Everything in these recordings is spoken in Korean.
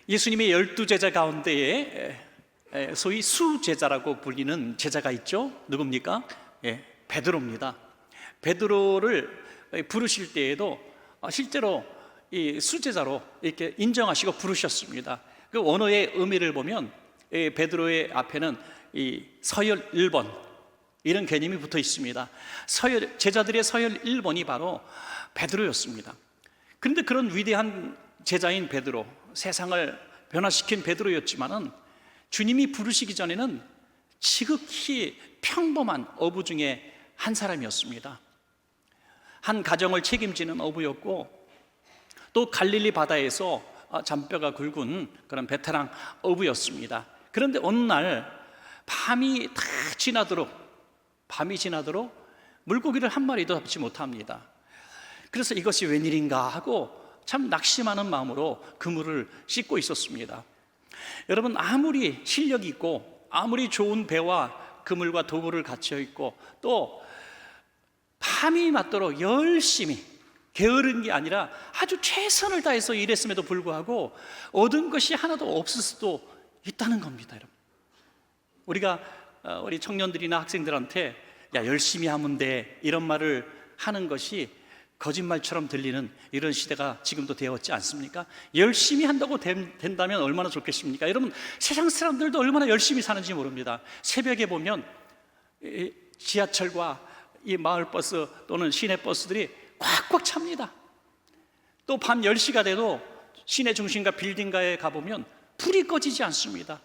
예수님의 12제자 가운데에 소위 수제자라고 불리는 제자가 있죠. 누굽니까? 베드로입니다. 베드로를 부르실 때에도 실제로 이 수제자로 이렇게 인정하시고 부르셨습니다. 그 원어의 의미를 보면 베드로의 앞에는 이 서열 1번 이런 개념이 붙어 있습니다. 제자들의 서열 1번이 바로 베드로였습니다. 그런데 그런 위대한 제자인 베드로, 세상을 변화시킨 베드로였지만은 주님이 부르시기 전에는 지극히 평범한 어부 중에 한 사람이었습니다. 한 가정을 책임지는 어부였고, 또 갈릴리 바다에서 잔뼈가 굵은 그런 베테랑 어부였습니다. 그런데 어느 날 밤이 지나도록 물고기를 한 마리도 잡지 못합니다. 그래서 이것이 웬일인가 하고 참 낙심하는 마음으로 그물을 씻고 있었습니다. 여러분, 아무리 실력이 있고 아무리 좋은 배와 그물과 도구를 갖춰 있고 또 밤이 맞도록 열심히 게으른 게 아니라 아주 최선을 다해서 일했음에도 불구하고 얻은 것이 하나도 없을 수도 있다는 겁니다. 여러분, 우리가 우리 청년들이나 학생들한테 야, 열심히 하면 돼 이런 말을 하는 것이 거짓말처럼 들리는 이런 시대가 지금도 되었지 않습니까? 열심히 한다고 된다면 얼마나 좋겠습니까? 여러분, 세상 사람들도 얼마나 열심히 사는지 모릅니다. 새벽에 보면 지하철과 이 마을버스 또는 시내버스들이 꽉꽉 찹니다. 또 밤 10시가 돼도 시내 중심가 빌딩가에 가보면 불이 꺼지지 않습니다.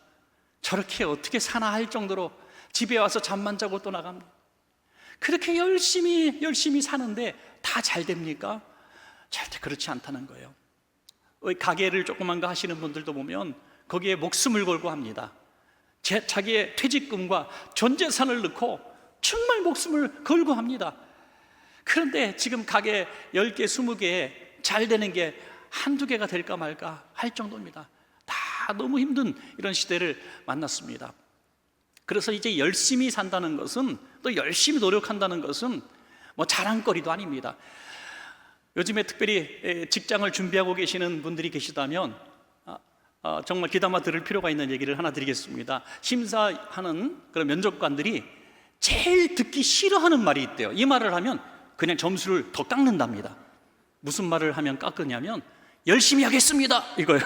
저렇게 어떻게 사나 할 정도로 집에 와서 잠만 자고 또 나갑니다. 그렇게 열심히 사는데 다 잘 됩니까? 절대 그렇지 않다는 거예요. 가게를 조그만 거 하시는 분들도 보면 거기에 목숨을 걸고 합니다. 자기의 퇴직금과 전 재산을 넣고 정말 목숨을 걸고 합니다. 그런데 지금 가게 10개, 20개에 잘 되는 게 한두 개가 될까 말까 할 정도입니다. 다 너무 힘든 이런 시대를 만났습니다. 그래서 이제 열심히 산다는 것은, 또 열심히 노력한다는 것은 뭐 자랑거리도 아닙니다. 요즘에 특별히 직장을 준비하고 계시는 분들이 계시다면 정말 귀담아 들을 필요가 있는 얘기를 하나 드리겠습니다. 심사하는 그런 면접관들이 제일 듣기 싫어하는 말이 있대요. 이 말을 하면 그냥 점수를 더 깎는답니다. 무슨 말을 하면 깎으냐면 열심히 하겠습니다 이거예요.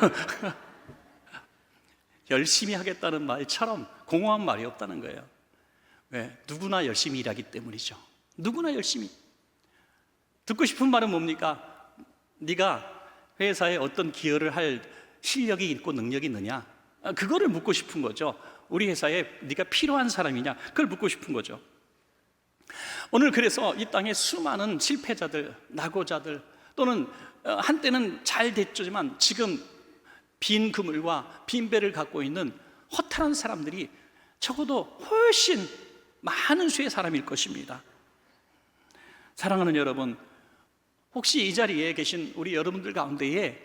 열심히 하겠다는 말처럼 공허한 말이 없다는 거예요. 왜? 누구나 열심히 일하기 때문이죠. 누구나 열심히. 듣고 싶은 말은 뭡니까? 네가 회사에 어떤 기여를 할 실력이 있고 능력이 있느냐, 그거를 묻고 싶은 거죠. 우리 회사에 네가 필요한 사람이냐, 그걸 묻고 싶은 거죠. 오늘 그래서 이 땅에 수많은 실패자들, 낙오자들, 또는 한때는 잘 됐지만 지금 빈 그물과 빈 배를 갖고 있는 허탈한 사람들이 적어도 훨씬 많은 수의 사람일 것입니다. 사랑하는 여러분, 혹시 이 자리에 계신 우리 여러분들 가운데에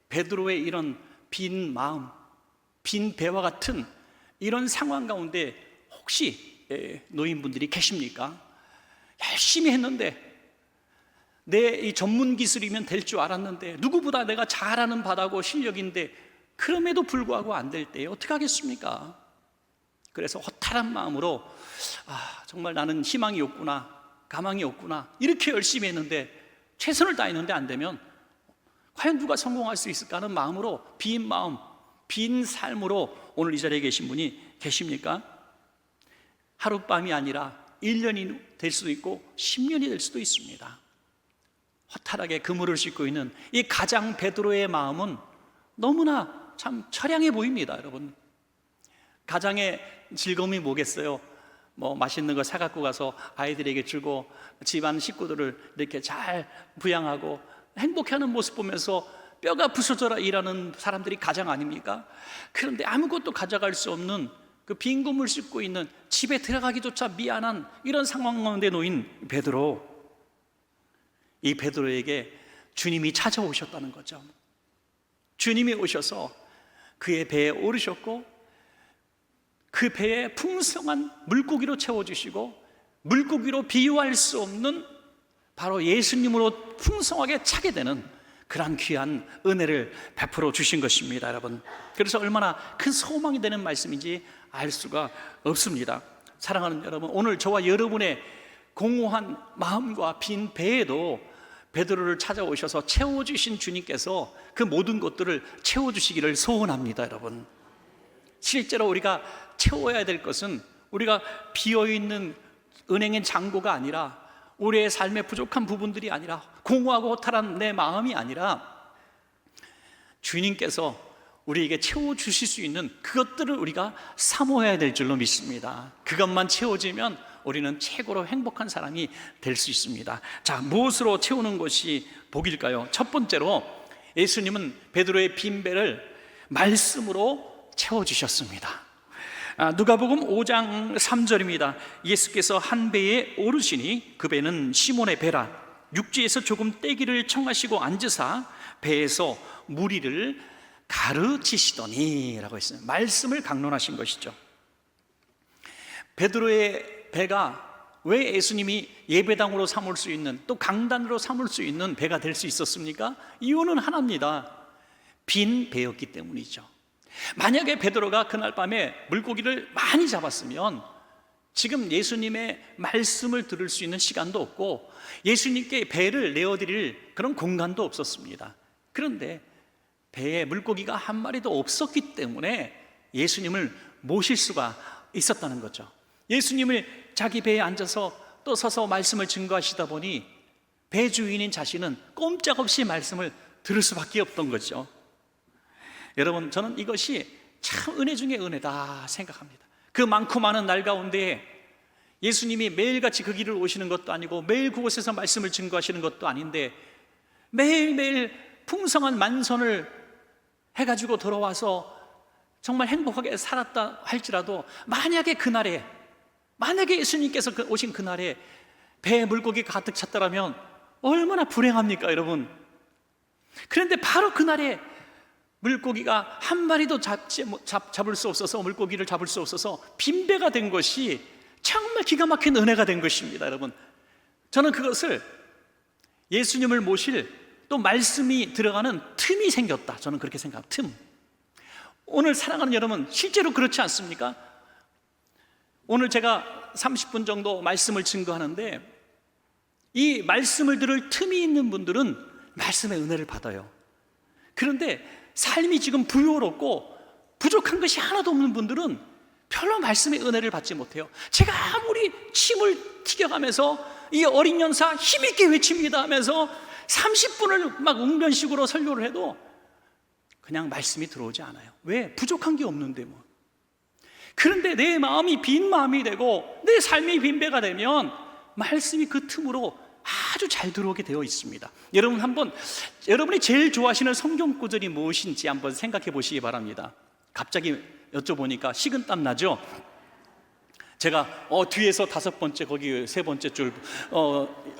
베드로의 이런 빈 마음, 빈 배와 같은 이런 상황 가운데 혹시 노인분들이 계십니까? 열심히 했는데, 내 이 전문 기술이면 될 줄 알았는데, 누구보다 내가 잘하는 바다고 실력인데 그럼에도 불구하고 안 될 때 어떻게 하겠습니까? 그래서 허탈한 마음으로 정말 나는 희망이 없구나, 가망이 없구나, 이렇게 열심히 했는데 최선을 다했는데 안 되면 과연 누가 성공할 수 있을까 하는 마음으로, 빈 마음, 빈 삶으로 오늘 이 자리에 계신 분이 계십니까? 하룻밤이 아니라 1년이 될 수도 있고 10년이 될 수도 있습니다. 허탈하게 그물을 싣고 있는 이 가장 베드로의 마음은 너무나 참 처량해 보입니다. 여러분, 가장의 즐거움이 뭐겠어요? 뭐 맛있는 거 사갖고 가서 아이들에게 주고 집안 식구들을 이렇게 잘 부양하고 행복해하는 모습 보면서 뼈가 부서져라 일하는 사람들이 가장 아닙니까? 그런데 아무것도 가져갈 수 없는 그 빈 그물 싣고 있는, 집에 들어가기조차 미안한 이런 상황 가운데 놓인 베드로, 이 베드로에게 주님이 찾아오셨다는 거죠. 주님이 오셔서 그의 배에 오르셨고 그 배에 풍성한 물고기로 채워주시고, 물고기로 비유할 수 없는 바로 예수님으로 풍성하게 차게 되는 그러한 귀한 은혜를 베풀어 주신 것입니다, 여러분. 그래서 얼마나 큰 소망이 되는 말씀인지 알 수가 없습니다. 사랑하는 여러분, 오늘 저와 여러분의 공허한 마음과 빈 배에도 베드로를 찾아오셔서 채워주신 주님께서 그 모든 것들을 채워주시기를 소원합니다, 여러분. 실제로 우리가 채워야 될 것은 우리가 비어있는 은행의 창고가 아니라, 우리의 삶의 부족한 부분들이 아니라, 공허하고 허탈한 내 마음이 아니라, 주님께서 우리에게 채워주실 수 있는 그것들을 우리가 사모해야 될 줄로 믿습니다. 그것만 채워지면 우리는 최고로 행복한 사람이 될 수 있습니다. 자, 무엇으로 채우는 것이 복일까요? 첫 번째로 예수님은 베드로의 빈 배를 말씀으로 채워주셨습니다. 누가복음 5장 3절입니다. 예수께서 한 배에 오르시니 그 배는 시몬의 배라. 육지에서 조금 떼기를 청하시고 앉으사 배에서 무리를 가르치시더니 라고 했어요. 말씀을 강론하신 것이죠. 베드로의 배가 왜 예수님이 예배당으로 삼을 수 있는, 또 강단으로 삼을 수 있는 배가 될 수 있었습니까? 이유는 하나입니다. 빈 배였기 때문이죠. 만약에 베드로가 그날 밤에 물고기를 많이 잡았으면 지금 예수님의 말씀을 들을 수 있는 시간도 없고 예수님께 배를 내어드릴 그런 공간도 없었습니다. 그런데 배에 물고기가 한 마리도 없었기 때문에 예수님을 모실 수가 있었다는 거죠. 예수님을 자기 배에 앉아서 또 서서 말씀을 증거하시다 보니 배 주인인 자신은 꼼짝없이 말씀을 들을 수밖에 없던 거죠. 여러분, 저는 이것이 참 은혜 중에 은혜다 생각합니다. 그 많고 많은 날 가운데 예수님이 매일같이 그 길을 오시는 것도 아니고 매일 그곳에서 말씀을 증거하시는 것도 아닌데 매일매일 풍성한 만선을 해가지고 돌아와서 정말 행복하게 살았다 할지라도 만약에 예수님께서 오신 그날에 배에 물고기가 가득 찼다면 얼마나 불행합니까, 여러분? 그런데 바로 그날에 물고기가 한 마리도 잡을 수 없어서, 물고기를 잡을 수 없어서 빈배가 된 것이 정말 기가 막힌 은혜가 된 것입니다, 여러분. 저는 그것을 예수님을 모실 또 말씀이 들어가는 틈이 생겼다, 저는 그렇게 생각합니다. 틈. 오늘 사랑하는 여러분, 실제로 그렇지 않습니까? 오늘 제가 30분 정도 말씀을 증거하는데 이 말씀을 들을 틈이 있는 분들은 말씀의 은혜를 받아요. 그런데 삶이 지금 부유롭고 부족한 것이 하나도 없는 분들은 별로 말씀의 은혜를 받지 못해요. 제가 아무리 침을 튀겨가면서 이 어린 연사 힘있게 외칩니다 하면서 30분을 막 웅변식으로 설교를 해도 그냥 말씀이 들어오지 않아요. 왜? 부족한 게 없는데 뭐. 그런데 내 마음이 빈 마음이 되고 내 삶이 빈배가 되면 말씀이 그 틈으로 아주 잘 들어오게 되어 있습니다. 여러분, 한번 여러분이 제일 좋아하시는 성경 구절이 무엇인지 한번 생각해 보시기 바랍니다. 갑자기 여쭤보니까 식은땀 나죠? 제가 뒤에서 5번째, 거기 3번째 줄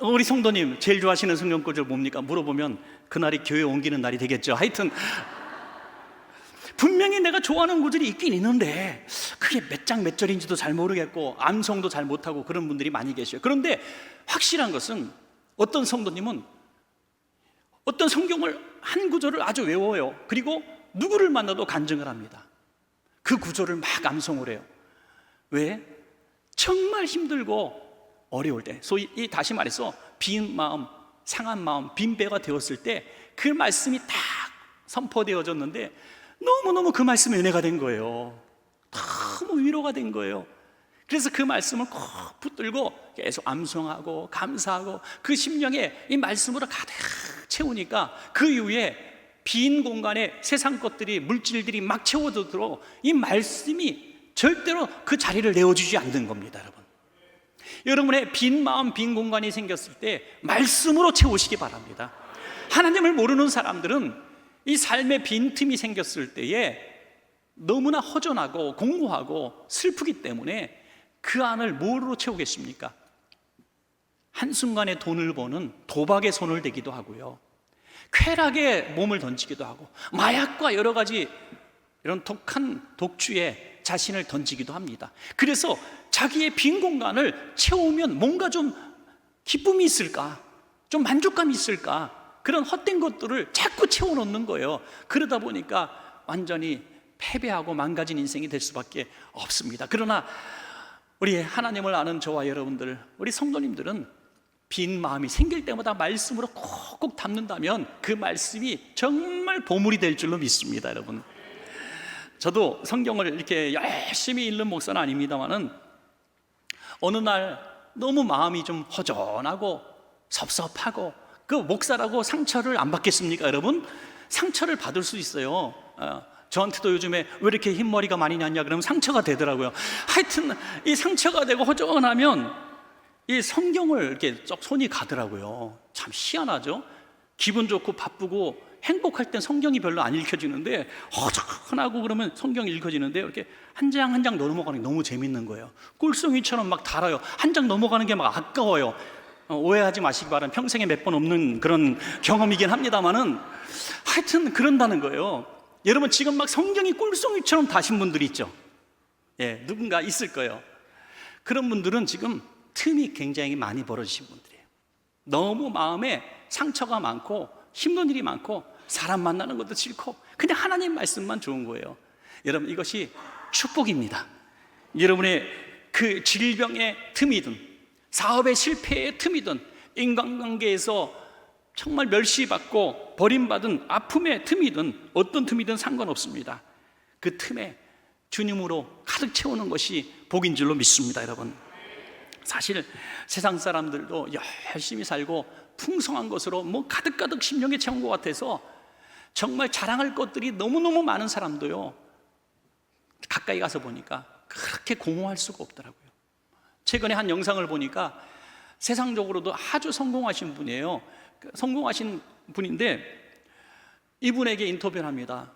우리 성도님 제일 좋아하시는 성경 구절 뭡니까? 물어보면 그날이 교회 옮기는 날이 되겠죠. 하여튼 분명히 내가 좋아하는 구절이 있긴 있는데 그게 몇 장 몇 절인지도 잘 모르겠고 암송도 잘 못하고 그런 분들이 많이 계셔요. 그런데 확실한 것은 어떤 성도님은 어떤 성경을 한 구절을 아주 외워요. 그리고 누구를 만나도 간증을 합니다. 그 구절을 막 암송을 해요. 왜? 정말 힘들고 어려울 때, 소위 다시 말해서 빈 마음, 상한 마음, 빈 배가 되었을 때 그 말씀이 딱 선포되어졌는데 너무너무 그 말씀에 은혜가 된 거예요. 너무 위로가 된 거예요. 그래서 그 말씀을 꼭 붙들고 계속 암송하고 감사하고 그 심령에 이 말씀으로 가득 채우니까 그 이후에 빈 공간에 세상 것들이, 물질들이 막 채워들도록 이 말씀이 절대로 그 자리를 내어주지 않는 겁니다, 여러분. 여러분의 빈 마음, 빈 공간이 생겼을 때 말씀으로 채우시기 바랍니다. 하나님을 모르는 사람들은 이 삶의 빈틈이 생겼을 때에 너무나 허전하고 공허하고 슬프기 때문에 그 안을 뭐로 채우겠습니까? 한순간에 돈을 버는 도박에 손을 대기도 하고요, 쾌락에 몸을 던지기도 하고 마약과 여러 가지 이런 독한 독주에 자신을 던지기도 합니다. 그래서 자기의 빈 공간을 채우면 뭔가 좀 기쁨이 있을까? 좀 만족감이 있을까? 그런 헛된 것들을 자꾸 채워놓는 거예요. 그러다 보니까 완전히 패배하고 망가진 인생이 될 수밖에 없습니다. 그러나 우리 하나님을 아는 저와 여러분들, 우리 성도님들은 빈 마음이 생길 때마다 말씀으로 콕콕 담는다면 그 말씀이 정말 보물이 될 줄로 믿습니다. 여러분, 저도 성경을 이렇게 열심히 읽는 목사는 아닙니다만은 어느 날 너무 마음이 좀 허전하고 섭섭하고, 그 목사라고 상처를 안 받겠습니까? 여러분, 상처를 받을 수 있어요. 저한테도 요즘에 왜 이렇게 흰머리가 많이 났냐 그러면 상처가 되더라고요. 하여튼 이 상처가 되고 허전하면 이 성경을 이렇게 쩍 손이 가더라고요. 참 희한하죠. 기분 좋고 바쁘고 행복할 땐 성경이 별로 안 읽혀지는데, 허전하고 그러면 성경이 읽혀지는데, 이렇게 한 장 한 장 넘어가는 게 너무 재밌는 거예요. 꿀송이처럼 막 달아요. 한 장 넘어가는 게 막 아까워요. 오해하지 마시기 바랍니다. 평생에 몇 번 없는 그런 경험이긴 합니다만은 하여튼 그런다는 거예요. 여러분, 지금 막 성경이 꿀송이처럼 다신 분들이 있죠. 예, 누군가 있을 거예요. 그런 분들은 지금 틈이 굉장히 많이 벌어지신 분들이에요. 너무 마음에 상처가 많고 힘든 일이 많고 사람 만나는 것도 싫고 그냥 하나님 말씀만 좋은 거예요. 여러분, 이것이 축복입니다. 여러분의 그 질병의 틈이든 사업의 실패의 틈이든 인간관계에서 정말 멸시받고 버림받은 아픔의 틈이든 어떤 틈이든 상관없습니다. 그 틈에 주님으로 가득 채우는 것이 복인 줄로 믿습니다. 여러분, 사실 세상 사람들도 열심히 살고 풍성한 것으로 뭐 가득가득 심령에 채운 것 같아서 정말 자랑할 것들이 너무너무 많은 사람도요, 가까이 가서 보니까 그렇게 공허할 수가 없더라고요. 최근에 한 영상을 보니까 세상적으로도 아주 성공하신 분이에요. 성공하신 분인데 이분에게 인터뷰를 합니다.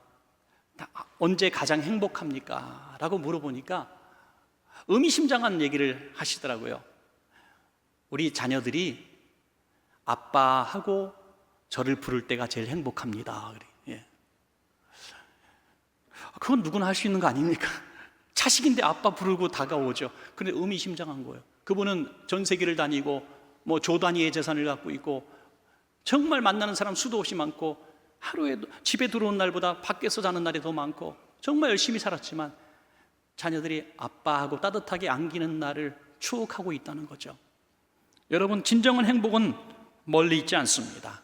언제 가장 행복합니까? 라고 물어보니까 의미심장한 얘기를 하시더라고요. 우리 자녀들이 아빠하고 저를 부를 때가 제일 행복합니다. 예. 그건 누구나 할 수 있는 거 아닙니까? 자식인데 아빠 부르고 다가오죠. 근데 의미심장한 거예요. 그분은 전 세계를 다니고 뭐 조 단위의 재산을 갖고 있고 정말 만나는 사람 수도 없이 많고 하루에 집에 들어온 날보다 밖에서 자는 날이 더 많고 정말 열심히 살았지만 자녀들이 아빠하고 따뜻하게 안기는 날을 추억하고 있다는 거죠. 여러분, 진정한 행복은 멀리 있지 않습니다.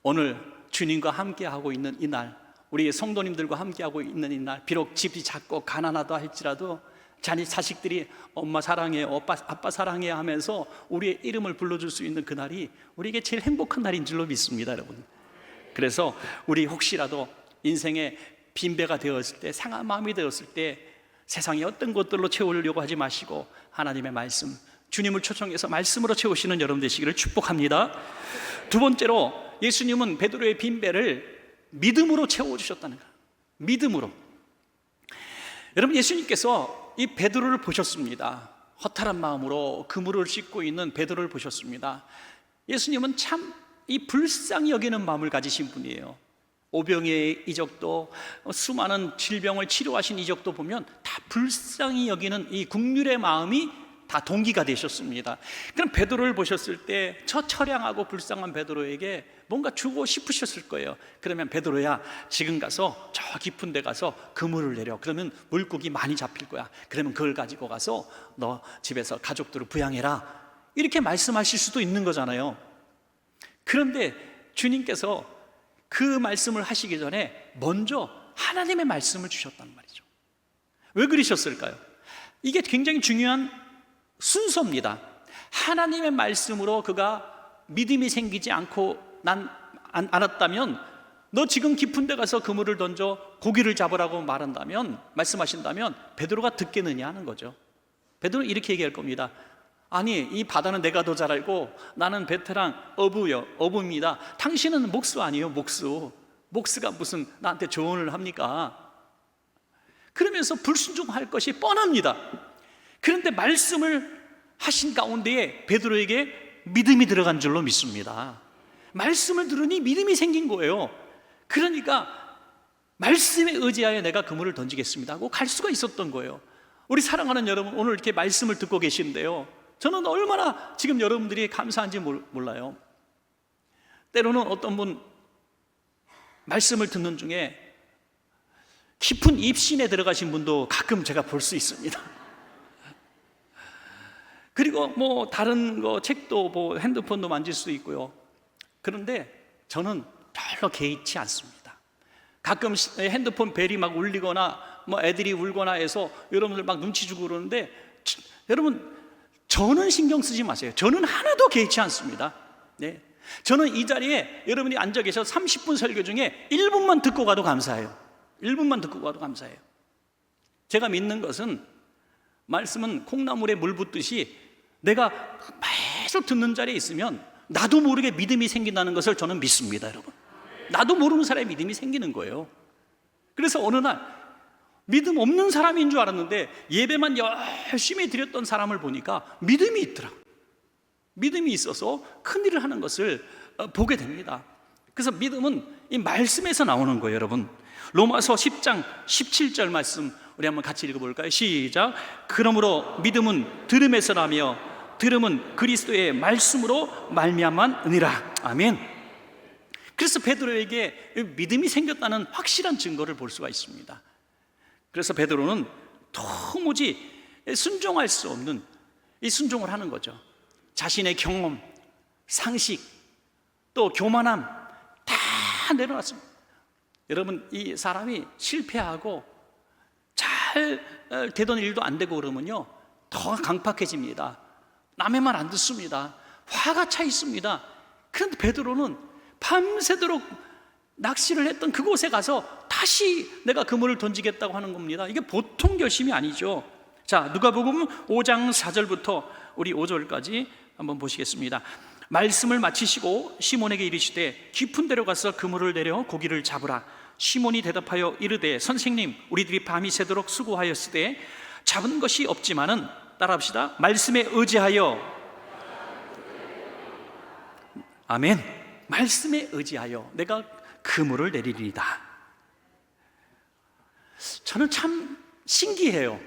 오늘 주님과 함께하고 있는 이날, 우리 성도님들과 함께하고 있는 이날, 비록 집이 작고 가난하다 할지라도 자식들이 엄마 사랑해요, 아빠 사랑해요 하면서 우리의 이름을 불러줄 수 있는 그날이 우리에게 제일 행복한 날인 줄로 믿습니다. 여러분, 그래서 우리 혹시라도 인생의 빈배가 되었을 때, 상한 마음이 되었을 때 세상의 어떤 것들로 채우려고 하지 마시고 하나님의 말씀, 주님을 초청해서 말씀으로 채우시는 여러분 되시기를 축복합니다. 두 번째로, 예수님은 베드로의 빈배를 믿음으로 채워주셨다는 거예요. 믿음으로. 여러분, 예수님께서 이 베드로를 보셨습니다. 허탈한 마음으로 그물을 씻고 있는 베드로를 보셨습니다. 예수님은 참 이 불쌍히 여기는 마음을 가지신 분이에요. 오병이의 이적도, 수많은 질병을 치료하신 이적도 보면 다 불쌍히 여기는 이 국률의 마음이 다 동기가 되셨습니다. 그럼 베드로를 보셨을 때 저 처량하고 불쌍한 베드로에게 뭔가 주고 싶으셨을 거예요. 그러면 베드로야, 지금 가서 저 깊은 데 가서 그물을 내려. 그러면 물고기 많이 잡힐 거야. 그러면 그걸 가지고 가서 너 집에서 가족들을 부양해라. 이렇게 말씀하실 수도 있는 거잖아요. 그런데 주님께서 그 말씀을 하시기 전에 먼저 하나님의 말씀을 주셨단 말이죠. 왜 그러셨을까요? 이게 굉장히 중요한 순서입니다. 하나님의 말씀으로 그가 믿음이 생기지 않았다면, 너 지금 깊은 데 가서 그물을 던져 고기를 잡으라고 말씀하신다면 베드로가 듣겠느냐 하는 거죠. 베드로는 이렇게 얘기할 겁니다. 아니, 이 바다는 내가 더 잘 알고 나는 베테랑 어부입니다. 당신은 목수 아니에요, 목수. 목수가 무슨 나한테 조언을 합니까? 그러면서 불순종할 것이 뻔합니다. 그런데 말씀을 하신 가운데에 베드로에게 믿음이 들어간 줄로 믿습니다. 말씀을 들으니 믿음이 생긴 거예요. 그러니까 말씀에 의지하여 내가 그물을 던지겠습니다 하고 갈 수가 있었던 거예요. 우리 사랑하는 여러분, 오늘 이렇게 말씀을 듣고 계신데요, 저는 얼마나 지금 여러분들이 감사한지 몰라요. 때로는 어떤 분 말씀을 듣는 중에 깊은 입신에 들어가신 분도 가끔 제가 볼 수 있습니다. 그리고 뭐 다른 거 책도 뭐 핸드폰도 만질 수 있고요. 그런데 저는 별로 개의치 않습니다. 가끔 핸드폰 벨이 막 울리거나 뭐 애들이 울거나 해서 여러분들 막 눈치 주고 그러는데, 여러분 저는 신경 쓰지 마세요. 저는 하나도 개의치 않습니다. 네. 저는 이 자리에 여러분이 앉아 계셔 30분 설교 중에 1분만 듣고 가도 감사해요. 1분만 듣고 가도 감사해요. 제가 믿는 것은, 말씀은 콩나물에 물 붓듯이 내가 계속 듣는 자리에 있으면 나도 모르게 믿음이 생긴다는 것을 저는 믿습니다, 여러분. 나도 모르는 사람의 믿음이 생기는 거예요. 그래서 어느 날 믿음 없는 사람인 줄 알았는데 예배만 열심히 드렸던 사람을 보니까 믿음이 있더라. 믿음이 있어서 큰일을 하는 것을 보게 됩니다. 그래서 믿음은 이 말씀에서 나오는 거예요, 여러분. 로마서 10장 17절 말씀 우리 한번 같이 읽어볼까요? 시작. 그러므로 믿음은 들음에서 나며 들음은 그리스도의 말씀으로 말미암았느니라. 아멘. 그래서 베드로에게 믿음이 생겼다는 확실한 증거를 볼 수가 있습니다. 그래서 베드로는 도무지 순종할 수 없는 이 순종을 하는 거죠. 자신의 경험, 상식, 또 교만함 다 내려놨습니다. 여러분, 이 사람이 실패하고 잘 되던 일도 안 되고 그러면요 더 강팍해집니다. 남의 말 안 듣습니다. 화가 차 있습니다. 그런데 베드로는 밤새도록 낚시를 했던 그곳에 가서 다시 내가 그물을 던지겠다고 하는 겁니다. 이게 보통 결심이 아니죠. 자, 누가복음 5장 4절부터 우리 5절까지 한번 보시겠습니다. 말씀을 마치시고 시몬에게 이르시되 깊은 데로 가서 그물을 내려 고기를 잡으라. 시몬이 대답하여 이르되 선생님, 우리들이 밤이 새도록 수고하였으되 잡은 것이 없지만은, 따라합시다, 말씀에 의지하여. 아멘. 말씀에 의지하여 내가 그물을 내리리이다. 저는 참 신기해요.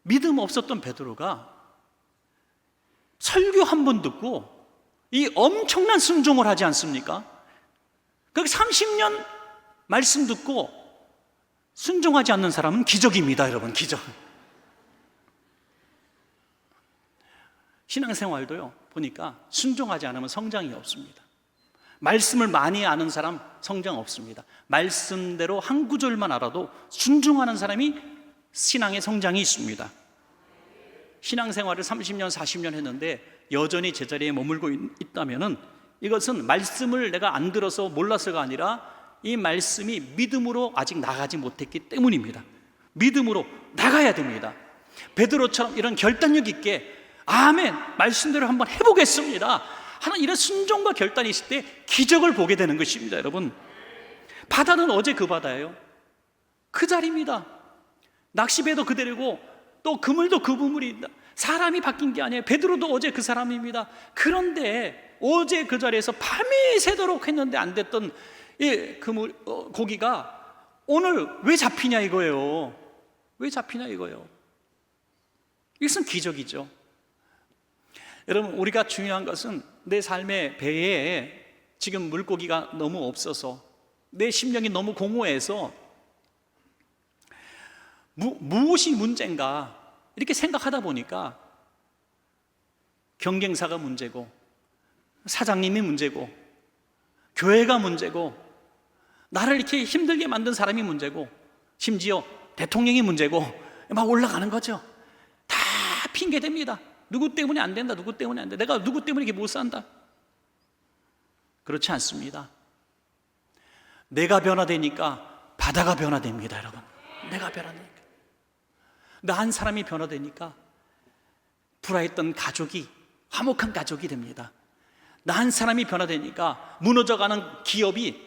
믿음 없었던 베드로가 설교 한 번 듣고 이 엄청난 순종을 하지 않습니까? 그렇게 30년 말씀 듣고 순종하지 않는 사람은 기적입니다, 여러분. 기적. 신앙생활도요, 보니까 순종하지 않으면 성장이 없습니다. 말씀을 많이 아는 사람 성장 없습니다. 말씀대로 한 구절만 알아도 순종하는 사람이 신앙의 성장이 있습니다. 신앙생활을 30년, 40년 했는데 여전히 제자리에 머물고 있다면 이것은 말씀을 내가 안 들어서 몰라서가 아니라 이 말씀이 믿음으로 아직 나가지 못했기 때문입니다. 믿음으로 나가야 됩니다. 베드로처럼 이런 결단력 있게 아멘, 말씀대로 한번 해보겠습니다 하는 이런 순종과 결단이 있을 때 기적을 보게 되는 것입니다, 여러분. 바다는 어제 그 바다예요. 그 자리입니다. 낚시배도 그대로고 또 그물도 그 그물입니다. 사람이 바뀐 게 아니에요. 베드로도 어제 그 사람입니다. 그런데 어제 그 자리에서 밤이 새도록 했는데 안 됐던 이 그물, 고기가 오늘 왜 잡히냐 이거예요. 왜 잡히냐 이거예요. 이것은 기적이죠. 여러분, 우리가 중요한 것은 내 삶의 배에 지금 물고기가 너무 없어서 내 심령이 너무 공허해서 무엇이 문제인가 이렇게 생각하다 보니까 경쟁사가 문제고 사장님이 문제고 교회가 문제고 나를 이렇게 힘들게 만든 사람이 문제고 심지어 대통령이 문제고 막 올라가는 거죠. 다 핑계댑니다. 누구 때문에 안 된다, 누구 때문에 안 돼, 내가 누구 때문에 이렇게 못 산다. 그렇지 않습니다. 내가 변화되니까 바다가 변화됩니다, 여러분. 내가 변화되니까, 나 한 사람이 변화되니까 불화했던 가족이 화목한 가족이 됩니다. 나 한 사람이 변화되니까 무너져가는 기업이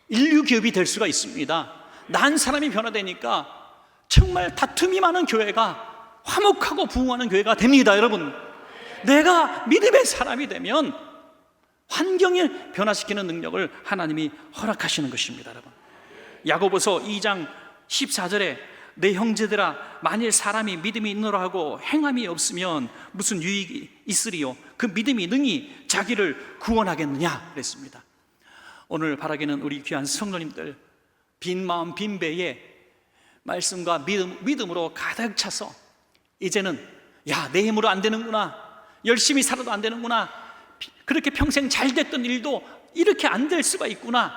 인류 기업이 될 수가 있습니다. 나 한 사람이 변화되니까 정말 다툼이 많은 교회가 화목하고 부흥하는 교회가 됩니다, 여러분. 내가 믿음의 사람이 되면 환경을 변화시키는 능력을 하나님이 허락하시는 것입니다, 여러분. 야고보서 2장 14절에 내 형제들아, 만일 사람이 믿음이 있노라 하고 행함이 없으면 무슨 유익이 있으리요? 그 믿음이 능히 자기를 구원하겠느냐 그랬습니다. 오늘 바라기는 우리 귀한 성도님들, 빈 마음 빈 배에 말씀과 믿음으로 가득 차서 이제는 내 힘으로 안 되는구나, 열심히 살아도 안 되는구나, 그렇게 평생 잘 됐던 일도 이렇게 안 될 수가 있구나,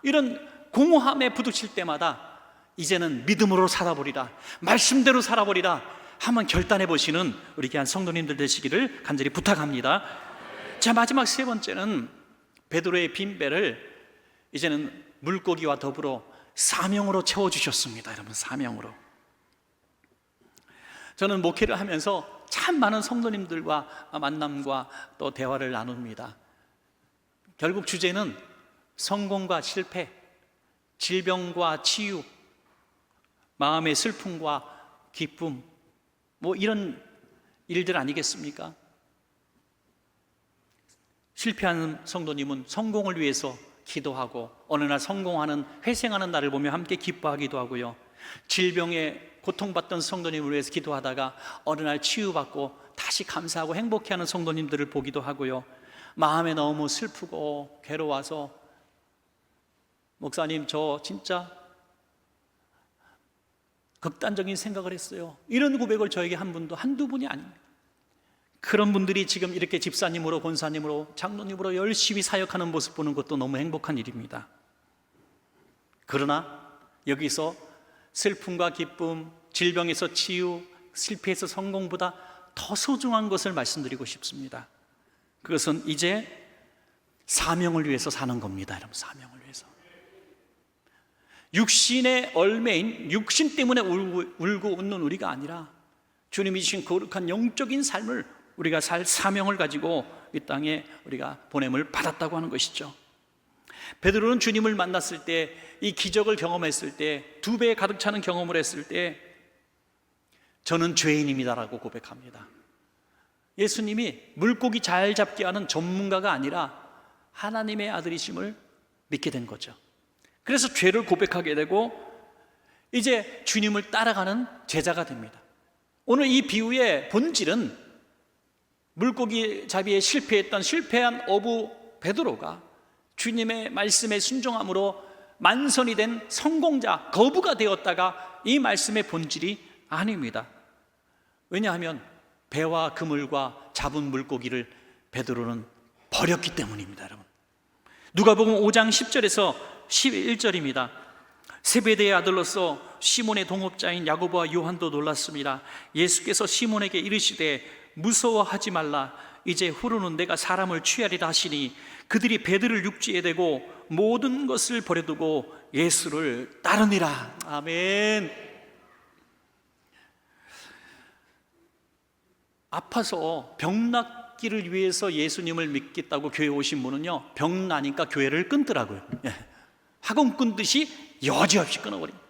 이런 공허함에 부딪힐 때마다 이제는 믿음으로 살아버리라, 말씀대로 살아버리라 한번 결단해 보시는 우리 귀한 성도님들 되시기를 간절히 부탁합니다. 자, 마지막 세 번째는 베드로의 빈 배를 이제는 물고기와 더불어 사명으로 채워주셨습니다. 여러분, 사명으로. 저는 목회를 하면서 참 많은 성도님들과 만남과 또 대화를 나눕니다. 결국 주제는 성공과 실패, 질병과 치유, 마음의 슬픔과 기쁨, 이런 일들 아니겠습니까? 실패하는 성도님은 성공을 위해서 기도하고 어느 날 성공하는, 회생하는 날을 보며 함께 기뻐하기도 하고요, 질병에 고통받던 성도님을 위해서 기도하다가 어느 날 치유받고 다시 감사하고 행복해하는 성도님들을 보기도 하고요, 마음에 너무 슬프고 괴로워서 목사님 저 진짜 극단적인 생각을 했어요, 이런 고백을 저에게 한 분도 한두 분이 아닙니다. 그런 분들이 지금 이렇게 집사님으로, 권사님으로, 장로님으로 열심히 사역하는 모습 보는 것도 너무 행복한 일입니다. 그러나 여기서 슬픔과 기쁨, 질병에서 치유, 실패에서 성공보다 더 소중한 것을 말씀드리고 싶습니다. 그것은 이제 사명을 위해서 사는 겁니다. 여러분, 사명을 위해서. 육신의 얼매인 육신 때문에 울고 웃는 우리가 아니라 주님이 주신 거룩한 영적인 삶을 우리가 살 사명을 가지고 이 땅에 우리가 보냄을 받았다고 하는 것이죠. 베드로는 주님을 만났을 때, 이 기적을 경험했을 때, 2배 가득 차는 경험을 했을 때 저는 죄인입니다라고 고백합니다. 예수님이 물고기 잘 잡게 하는 전문가가 아니라 하나님의 아들이심을 믿게 된 거죠. 그래서 죄를 고백하게 되고 이제 주님을 따라가는 제자가 됩니다. 오늘 이 비유의 본질은 물고기 잡이에 실패한 어부 베드로가 주님의 말씀에 순종함으로 만선이 된 성공자, 거부가 되었다가 이 말씀의 본질이 아닙니다. 왜냐하면 배와 그물과 잡은 물고기를 베드로는 버렸기 때문입니다. 여러분, 누가복음 5장 10절에서 11절입니다. 세베대의 아들로서 시몬의 동업자인 야고보와 요한도 놀랐습니다. 예수께서 시몬에게 이르시되 무서워하지 말라, 이제 후로는 내가 사람을 취하리라 하시니 그들이 배들을 육지에 대고 모든 것을 버려두고 예수를 따르니라. 아멘. 아파서 병 낫기를 위해서 예수님을 믿겠다고 교회 오신 분은요, 병 나니까 교회를 끊더라고요. 학원 끊듯이 여지없이 끊어버립니다.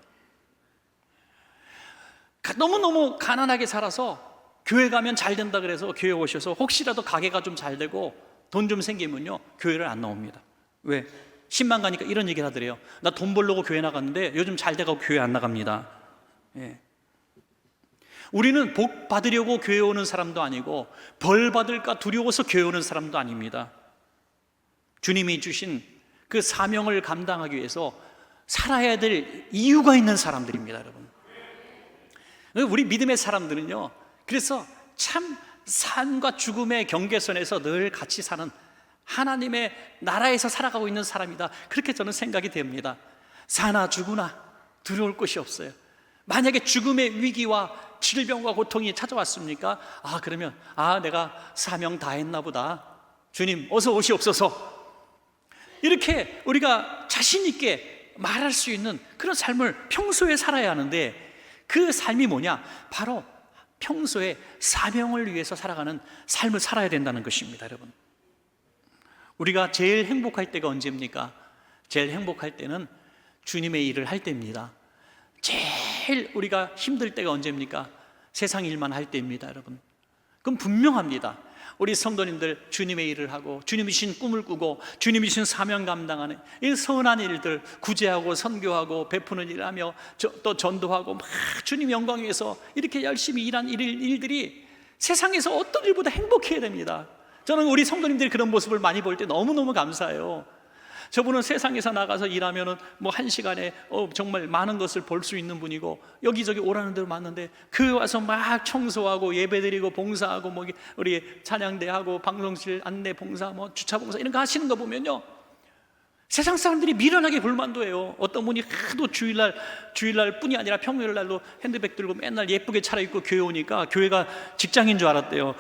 너무너무 가난하게 살아서 교회 가면 잘 된다 그래서 교회 오셔서 혹시라도 가게가 좀 잘 되고 돈 좀 생기면요, 교회를 안 나옵니다. 왜? 10만 가니까 이런 얘기를 하더래요. 나 돈 벌려고 교회 나갔는데 요즘 잘 돼가고 교회 안 나갑니다. 예. 우리는 복 받으려고 교회 오는 사람도 아니고 벌 받을까 두려워서 교회 오는 사람도 아닙니다. 주님이 주신 그 사명을 감당하기 위해서 살아야 될 이유가 있는 사람들입니다. 여러분, 우리 믿음의 사람들은요, 그래서 참 삶과 죽음의 경계선에서 늘 같이 사는 하나님의 나라에서 살아가고 있는 사람이다, 그렇게 저는 생각이 됩니다. 사나 죽으나 두려울 것이 없어요. 만약에 죽음의 위기와 질병과 고통이 찾아왔습니까? 그러면 내가 사명 다 했나 보다, 주님 어서 오시옵소서, 이렇게 우리가 자신 있게 말할 수 있는 그런 삶을 평소에 살아야 하는데, 그 삶이 뭐냐? 바로 평소에 사명을 위해서 살아가는 삶을 살아야 된다는 것입니다. 여러분, 우리가 제일 행복할 때가 언제입니까? 제일 행복할 때는 주님의 일을 할 때입니다. 제일 우리가 힘들 때가 언제입니까? 세상 일만 할 때입니다. 여러분, 그럼 분명합니다. 우리 성도님들 주님의 일을 하고 주님이 주신 꿈을 꾸고 주님이 주신 사명 감당하는 이 선한 일들, 구제하고 선교하고 베푸는 일을 하며 또 전도하고 막 주님 영광 위해서 이렇게 열심히 일한 일들이 세상에서 어떤 일보다 행복해야 됩니다. 저는 우리 성도님들이 그런 모습을 많이 볼 때 너무너무 감사해요. 저분은 세상에서 나가서 일하면은 뭐 한 시간에 정말 많은 것을 볼 수 있는 분이고 여기저기 오라는 데로 왔는데 그 와서 막 청소하고 예배드리고 봉사하고 뭐 우리 찬양대하고 방송실 안내 봉사 뭐 주차 봉사 이런 거 하시는 거 보면요, 세상 사람들이 미련하게 불만도 해요. 어떤 분이 하도 주일날 뿐이 아니라 평일날도 핸드백 들고 맨날 예쁘게 차려입고 교회 오니까 교회가 직장인 줄 알았대요.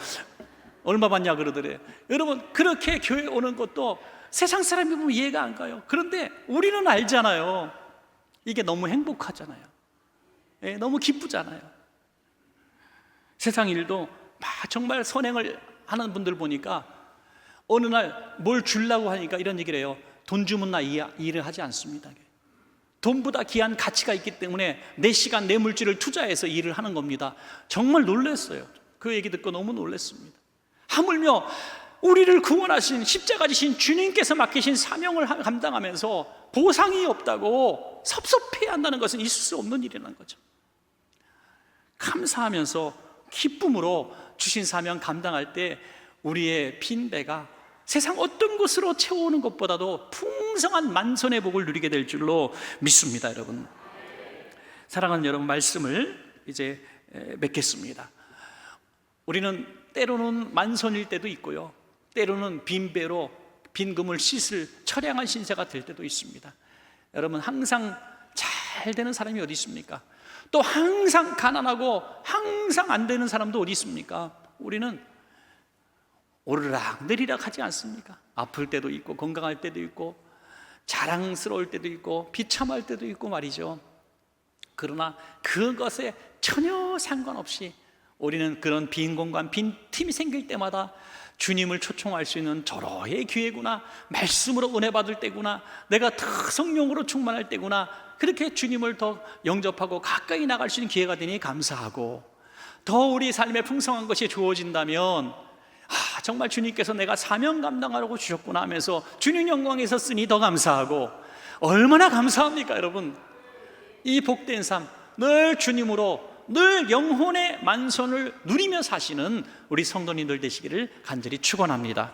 얼마 받냐 그러더래. 여러분, 그렇게 교회 오는 것도 세상 사람이 보면 이해가 안 가요. 그런데 우리는 알잖아요. 이게 너무 행복하잖아요. 너무 기쁘잖아요. 세상 일도 막 정말 선행을 하는 분들 보니까 어느 날 뭘 주려고 하니까 이런 얘기를 해요. 돈 주면 나 일을 하지 않습니다. 돈보다 귀한 가치가 있기 때문에 내 시간, 내 물질을 투자해서 일을 하는 겁니다. 정말 놀랐어요. 그 얘기 듣고 너무 놀랐습니다. 하물며 우리를 구원하신 십자가 지신 주님께서 맡기신 사명을 감당하면서 보상이 없다고 섭섭해야 한다는 것은 있을 수 없는 일이라는 거죠. 감사하면서 기쁨으로 주신 사명 감당할 때 우리의 빈배가 세상 어떤 것으로 채워오는 것보다도 풍성한 만선의 복을 누리게 될 줄로 믿습니다. 여러분, 사랑하는 여러분, 말씀을 이제 맺겠습니다. 우리는 때로는 만선일 때도 있고요, 때로는 빈배로 빈금을 씻을 처량한 신세가 될 때도 있습니다. 여러분, 항상 잘 되는 사람이 어디 있습니까? 또 항상 가난하고 항상 안 되는 사람도 어디 있습니까? 우리는 오르락 내리락 하지 않습니까? 아플 때도 있고 건강할 때도 있고 자랑스러울 때도 있고 비참할 때도 있고 말이죠. 그러나 그것에 전혀 상관없이 우리는 그런 빈 공간, 빈 틈이 생길 때마다 주님을 초청할 수 있는 절호의 기회구나, 말씀으로 은혜 받을 때구나, 내가 더 성령으로 충만할 때구나, 그렇게 주님을 더 영접하고 가까이 나갈 수 있는 기회가 되니 감사하고, 더 우리 삶에 풍성한 것이 주어진다면 정말 주님께서 내가 사명 감당하라고 주셨구나 하면서 주님 영광에서 쓰니 더 감사하고, 얼마나 감사합니까 여러분. 이 복된 삶, 늘 주님으로 늘 영혼의 만선을 누리며 사시는 우리 성도님들 되시기를 간절히 축원합니다.